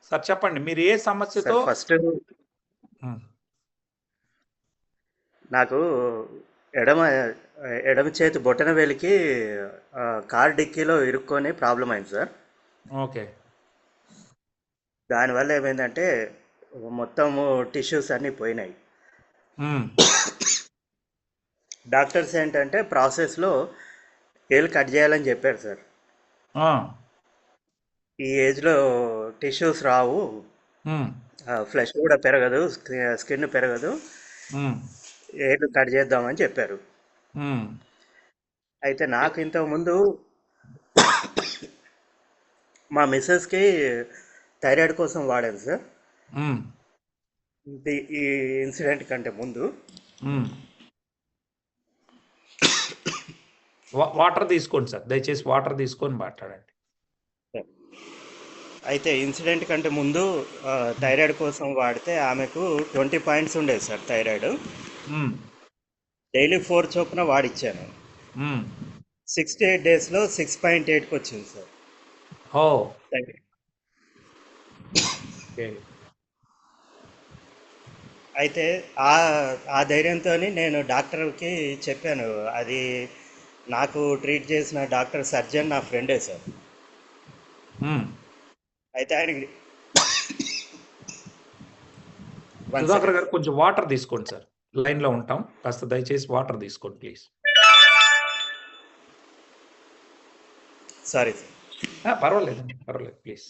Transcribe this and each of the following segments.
Sir చెప్పండి, మీరు ఏ సమస్యతో? సార్ ఫస్ట్ నాకు ఎడమ ఎడమ చేతి బొటన వేలికి కార్ డిక్కీలో ఇరుక్కొని ప్రాబ్లం అయింది సార్. ఓకే. దానివల్ల ఏమైందంటే మొత్తము టిష్యూస్ అన్నీ పోయినాయి. డాక్టర్స్ ఏంటంటే ప్రాసెస్లో ఏలు కట్ చేయాలని చెప్పారు సార్. ఈ ఏజ్లో టిష్యూస్ రావు, ఫ్లెష్ కూడా పెరగదు, స్కిన్ పెరగదు, ఏలు కట్ చేద్దామని చెప్పారు. అయితే నాకు ఇంతకుముందు మా మిస్సెస్కి థైరాయిడ్ కోసం వాడాను సార్. ఈ ఇన్సిడెంట్ కంటే ముందు. వాటర్ తీసుకోండి సార్, దయచేసి వాటర్ తీసుకొని మాట్లాడండి. అయితే ఇన్సిడెంట్ కంటే ముందు థైరాయిడ్ కోసం వాడితే ఆమెకు 20 పాయింట్స్ ఉండేది సార్ థైరాయిడ్. డైలీ 4 చొప్పున వాడిచ్చాను. 68 డేస్లో 6.8కి వచ్చింది సార్. అయితే ఆ ధైర్యంతో నేను డాక్టర్కి చెప్పాను. అది నాకు ట్రీట్ చేసిన డాక్టర్ సర్జన్ నా ఫ్రెండే సార్. అయితే ఆయనకి సుధాకర్ గారు కొంచెం వాటర్ తీసుకోండి సార్, లైన్ లో ఉంటాం, కాస్త దయచేసి వాటర్ తీసుకోండి ప్లీజ్. Sorry sir. పర్వాలేదు ప్లీజ్.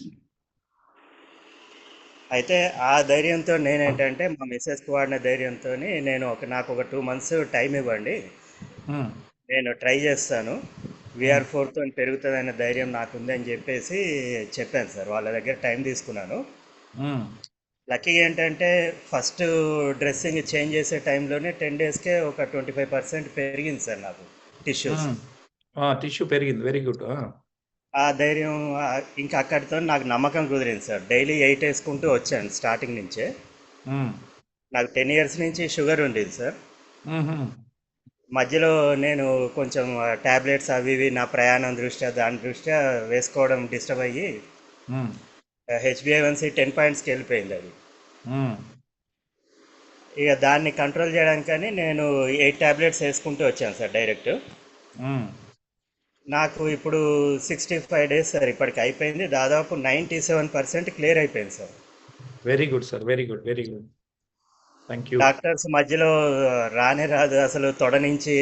అయితే ఆ ధైర్యంతో నేనేంటంటే మా మిస్సెస్కి వాడిన ధైర్యంతో నాకు ఒక 2 months టైం ఇవ్వండి, నేను ట్రై చేస్తాను, VR4తో పెరుగుతుందనే ధైర్యం నాకుంది అని చెప్పేసి చెప్పాను సార్. వాళ్ళ దగ్గర టైం తీసుకున్నాను. లక్కీగా ఏంటంటే ఫస్ట్ డ్రెస్సింగ్ చేంజ్ చేసే టైంలోనే 10 daysకే ఒక 25% పెరిగింది సార్ నాకు టిష్యూ పెరిగింది. Very good. ఆ ధైర్యం ఇంకా అక్కడితో నాకు నమ్మకం కుదిరింది సార్. డైలీ 8 వేసుకుంటూ వచ్చాను స్టార్టింగ్ నుంచే. నాకు 10 years నుంచి షుగర్ ఉండేది సార్. మధ్యలో నేను కొంచెం టాబ్లెట్స్ అవి ఇవి నా ప్రయాణం దృష్ట్యా దాని దృష్ట్యా వేసుకోవడం డిస్టర్బ్ అయ్యి HbA1c 10 pointsకి వెళ్ళిపోయింది అది. ఇక దాన్ని కంట్రోల్ చేయడానికని నేను 8 టాబ్లెట్స్ వేసుకుంటూ వచ్చాను సార్ డైరెక్ట్. నాకు ఇప్పుడు 65 days సార్, ఇప్పటికి అయిపోయింది. దాదాపు 97% క్లియర్ అయిపోయింది sir. Very good sir, very good, very good. Thank you. Doctors మధ్యలో రానే రాదు, అసలు తొడ నుంచి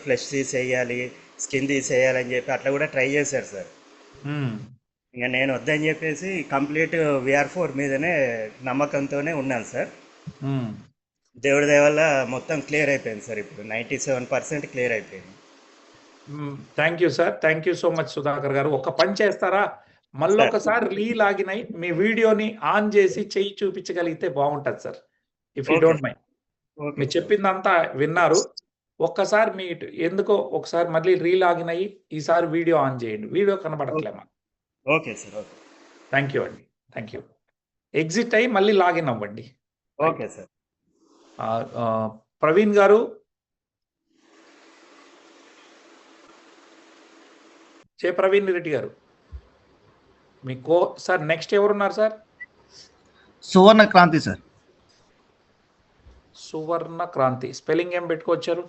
ఫ్లెష్ తీసేయాలి, స్కిన్ తీసేయాలి అని చెప్పి అట్లా కూడా ట్రై చేశారు సార్. ఇంకా నేను వద్దని చెప్పేసి కంప్లీట్ VR4 మీదనే నమ్మకంతోనే ఉన్నాను సార్. దేవుడి దయ వల్ల మొత్తం క్లియర్ అయిపోయింది సార్. ఇప్పుడు 97% క్లియర్ అయిపోయింది. Thank you sir, thank you so much Sudhakar గారు. ఒక పని చేస్తారా, మళ్ళొకసారి లాగిన్ అయి మీ వీడియోని ఆన్ చేసి చెయ్యి చూపించగలిగితే బాగుంటుంది sir, if you don't mind. మీరు చెప్పిందంతా విన్నారు, ఒక్కసారి మీ ఎందుకో ఒకసారి మళ్ళీ రీలాగిన్ అయ్యి ఈసారి వీడియో ఆన్ చేయండి. వీడియో కనబడట్లేమా? Okay sir, okay. Thank you అండి, థ్యాంక్ యూ. ఎగ్జిట్ అయ్యి మళ్ళీ లాగిన్ అవ్వండి. Okay sir. ప్రవీణ్ గారు, ప్రవీణ్ రెడ్డి గారు మీకు సార్ నెక్స్ట్ ఎవరున్నారు సార్? సువర్ణ క్రాంతి సార్. సువర్ణ క్రాంతి స్పెల్లింగ్ ఏం పెట్టుకొచ్చారు?